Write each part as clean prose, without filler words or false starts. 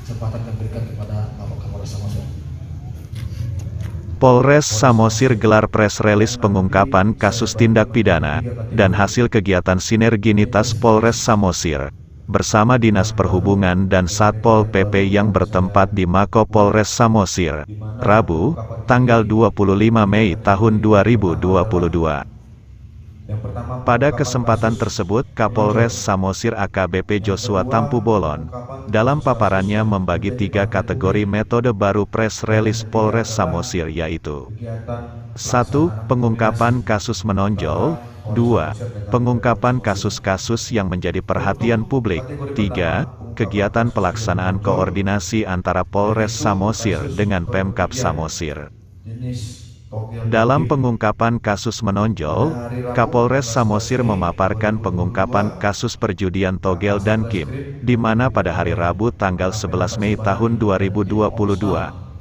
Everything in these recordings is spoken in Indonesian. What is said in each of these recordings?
kesempatan yang diberikan kepada Bapak Kapolres Samosir. Polres Samosir gelar press release pengungkapan kasus tindak pidana dan hasil kegiatan sinerginitas Polres Samosir bersama Dinas Perhubungan dan Satpol PP yang bertempat di Mako Polres Samosir, Rabu, tanggal 25 Mei tahun 2022. Pada kesempatan tersebut, Kapolres Samosir AKBP Joshua Tampu Bolon, dalam paparannya membagi 3 kategori metode baru press release Polres Samosir, yaitu 1. Pengungkapan kasus menonjol, 2. Pengungkapan kasus-kasus yang menjadi perhatian publik, 3. Kegiatan pelaksanaan koordinasi antara Polres Samosir dengan Pemkab Samosir. Dalam pengungkapan kasus menonjol, Kapolres Samosir memaparkan pengungkapan kasus perjudian togel dan kim, di mana pada hari Rabu tanggal 11 Mei tahun 2022,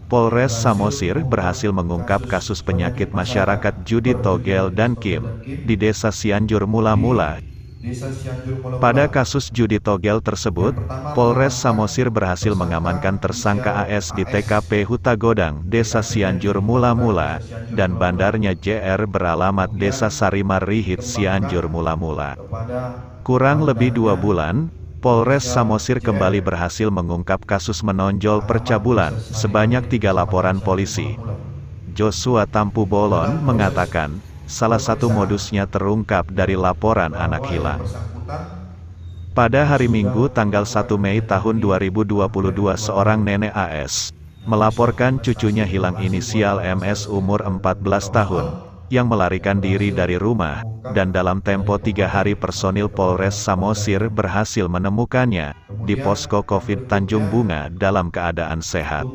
Polres Samosir berhasil mengungkap kasus penyakit masyarakat judi togel dan kim, di Desa Cianjur Mula-Mula. Pada kasus judi togel tersebut, Polres Samosir berhasil mengamankan tersangka AS di TKP Hutagodang, Desa Cianjur Mula-Mula, dan bandarnya JR beralamat Desa Sarimar Rihit, Cianjur Mula-Mula. Kurang lebih 2 bulan, Polres Samosir kembali berhasil mengungkap kasus menonjol percabulan, sebanyak 3 laporan polisi. Joshua Tampu Bolon mengatakan, salah satu modusnya terungkap dari laporan anak hilang. Pada hari Minggu tanggal 1 Mei tahun 2022, seorang nenek AS melaporkan cucunya hilang inisial MS umur 14 tahun, yang melarikan diri dari rumah, dan dalam tempo 3 hari personil Polres Samosir berhasil menemukannya di posko COVID Tanjung Bunga dalam keadaan sehat.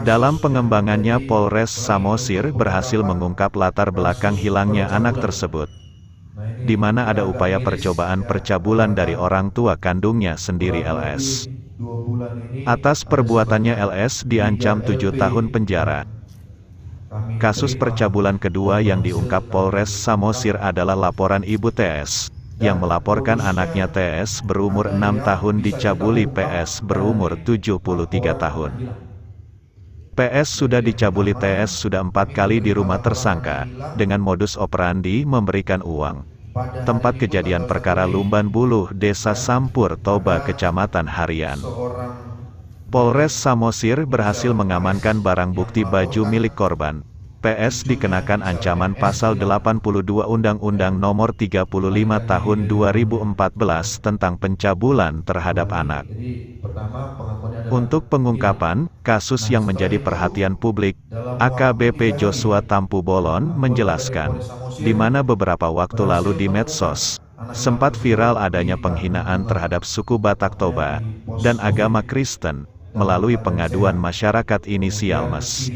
Dalam pengembangannya, Polres Samosir berhasil mengungkap latar belakang hilangnya anak tersebut, di mana ada upaya percobaan percabulan dari orang tua kandungnya sendiri LS. Atas perbuatannya LS diancam 7 tahun penjara. Kasus percabulan kedua yang diungkap Polres Samosir adalah laporan Ibu TS, yang melaporkan anaknya TS berumur 6 tahun dicabuli PS berumur 73 tahun. PS sudah dicabuli TS sudah 4 kali di rumah tersangka, dengan modus operandi memberikan uang. Tempat kejadian perkara Lumban Buluh, Desa Sampur Toba, Kecamatan Harian. Polres Samosir berhasil mengamankan barang bukti baju milik korban. PS dikenakan ancaman pasal 82 Undang-Undang Nomor 35 Tahun 2014 tentang pencabulan terhadap anak. Untuk pengungkapan kasus yang menjadi perhatian publik, AKBP Joshua Tampu Bolon menjelaskan, di mana beberapa waktu lalu di medsos sempat viral adanya penghinaan terhadap suku Batak Toba dan agama Kristen melalui pengaduan masyarakat inisial MES.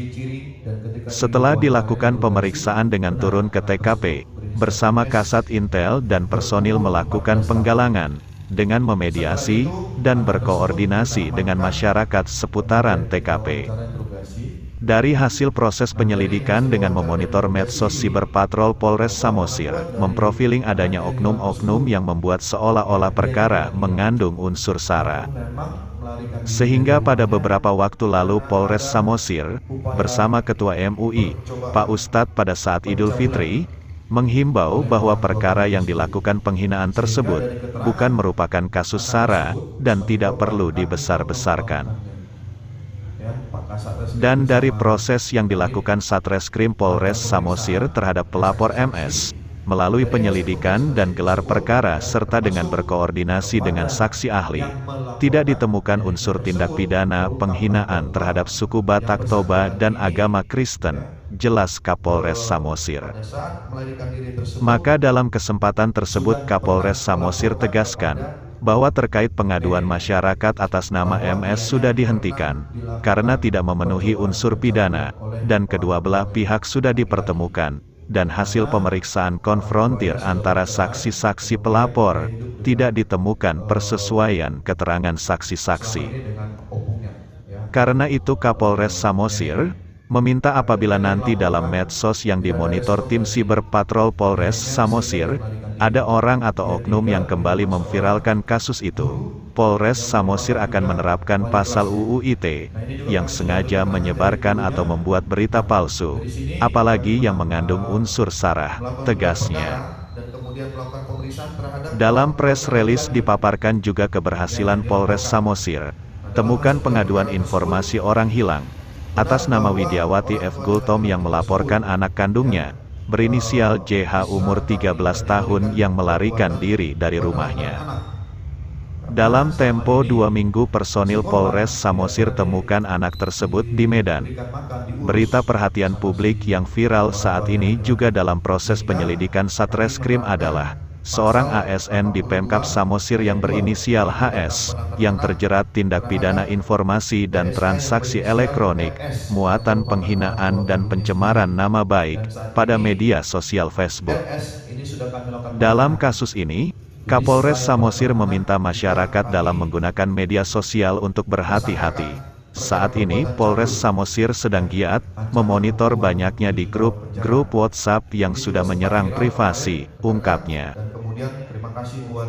Setelah dilakukan pemeriksaan dengan turun ke TKP, bersama Kasat Intel dan personil melakukan penggalangan, dengan memediasi dan berkoordinasi dengan masyarakat seputaran TKP. Dari hasil proses penyelidikan dengan memonitor medsos, Siber Patrol Polres Samosir memprofiling adanya oknum-oknum yang membuat seolah-olah perkara mengandung unsur SARA. Sehingga pada beberapa waktu lalu Polres Samosir, bersama Ketua MUI, Pak Ustadz, pada saat Idul Fitri, menghimbau bahwa perkara yang dilakukan penghinaan tersebut bukan merupakan kasus SARA dan tidak perlu dibesar-besarkan. Dan dari proses yang dilakukan Satreskrim Polres Samosir terhadap pelapor MS, melalui penyelidikan dan gelar perkara serta dengan berkoordinasi dengan saksi ahli, tidak ditemukan unsur tindak pidana penghinaan terhadap suku Batak Toba dan agama Kristen, jelas Kapolres Samosir. Maka dalam kesempatan tersebut Kapolres Samosir tegaskan, bahwa terkait pengaduan masyarakat atas nama MS sudah dihentikan, karena tidak memenuhi unsur pidana, dan kedua belah pihak sudah dipertemukan, dan hasil pemeriksaan konfrontir antara saksi-saksi pelapor, tidak ditemukan persesuaian keterangan saksi-saksi. Karena itu Kapolres Samosir meminta apabila nanti dalam medsos yang dimonitor tim Siber Patrol Polres Samosir, ada orang atau oknum yang kembali memviralkan kasus itu, Polres Samosir akan menerapkan pasal UU ITE, yang sengaja menyebarkan atau membuat berita palsu, apalagi yang mengandung unsur sara, tegasnya. Dalam press release dipaparkan juga keberhasilan Polres Samosir, temukan pengaduan informasi orang hilang, atas nama Widiawati F. Gultom yang melaporkan anak kandungnya, berinisial JH umur 13 tahun yang melarikan diri dari rumahnya. Dalam tempo 2 minggu personil Polres Samosir temukan anak tersebut di Medan. Berita perhatian publik yang viral saat ini juga dalam proses penyelidikan Satreskrim adalah seorang ASN di Pemkab Samosir yang berinisial HS, yang terjerat tindak pidana informasi dan transaksi elektronik, muatan penghinaan dan pencemaran nama baik, pada media sosial Facebook. Dalam kasus ini, Kapolres Samosir meminta masyarakat dalam menggunakan media sosial untuk berhati-hati. Saat ini Polres Samosir sedang giat memonitor banyaknya di grup WhatsApp yang sudah menyerang privasi, ungkapnya.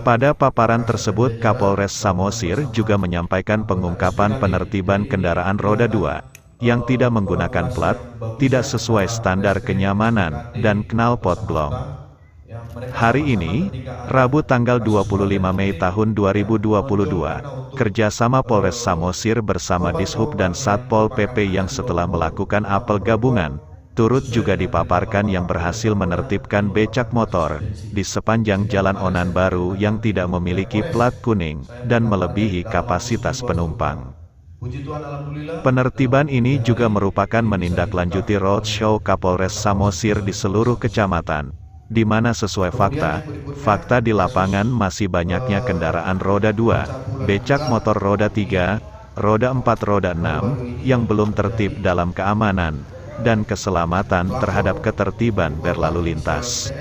Pada paparan tersebut Kapolres Samosir juga menyampaikan pengungkapan penertiban kendaraan roda 2 yang tidak menggunakan plat, tidak sesuai standar kenyamanan, dan knalpot blong. Hari ini, Rabu tanggal 25 Mei tahun 2022, kerjasama Polres Samosir bersama Dishub dan Satpol PP yang setelah melakukan apel gabungan, turut juga dipaparkan yang berhasil menertibkan becak motor di sepanjang Jalan Onan Baru yang tidak memiliki plat kuning dan melebihi kapasitas penumpang. Penertiban ini juga merupakan menindaklanjuti roadshow Kapolres Samosir di seluruh kecamatan, di mana sesuai fakta di lapangan masih banyaknya kendaraan roda 2, becak motor roda 3, roda 4 roda 6, yang belum tertib dalam keamanan dan keselamatan terhadap ketertiban berlalu lintas.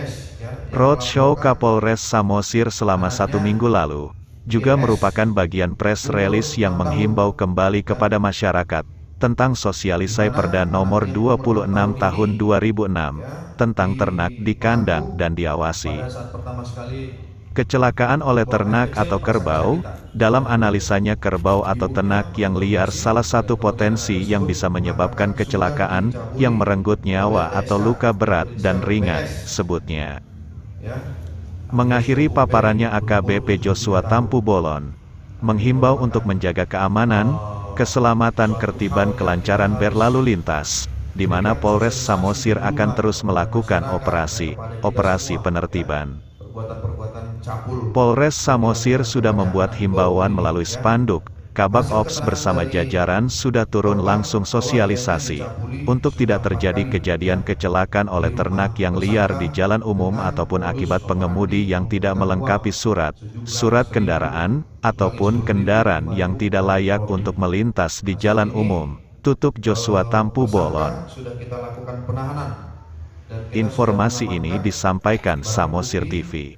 Roadshow Kapolres Samosir selama 1 minggu lalu, juga merupakan bagian press release yang menghimbau kembali kepada masyarakat, tentang sosialisasi Perda Nomor 26 Tahun 2006, tentang ternak di kandang dan diawasi. Kecelakaan oleh ternak atau kerbau, dalam analisanya kerbau atau ternak yang liar salah satu potensi yang bisa menyebabkan kecelakaan, yang merenggut nyawa atau luka berat dan ringan, sebutnya. Mengakhiri paparannya AKBP Joshua Tampu Bolon, menghimbau untuk menjaga keamanan, keselamatan kertiban kelancaran berlalu lintas, di mana Polres Samosir akan terus melakukan operasi penertiban. Polres Samosir sudah membuat himbauan melalui spanduk, Kabak Ops bersama jajaran sudah turun langsung sosialisasi, untuk tidak terjadi kejadian kecelakaan oleh ternak yang liar di jalan umum ataupun akibat pengemudi yang tidak melengkapi surat kendaraan, ataupun kendaraan yang tidak layak untuk melintas di jalan umum, tutup Joshua Tampu Bolon. Informasi ini disampaikan Samosir TV.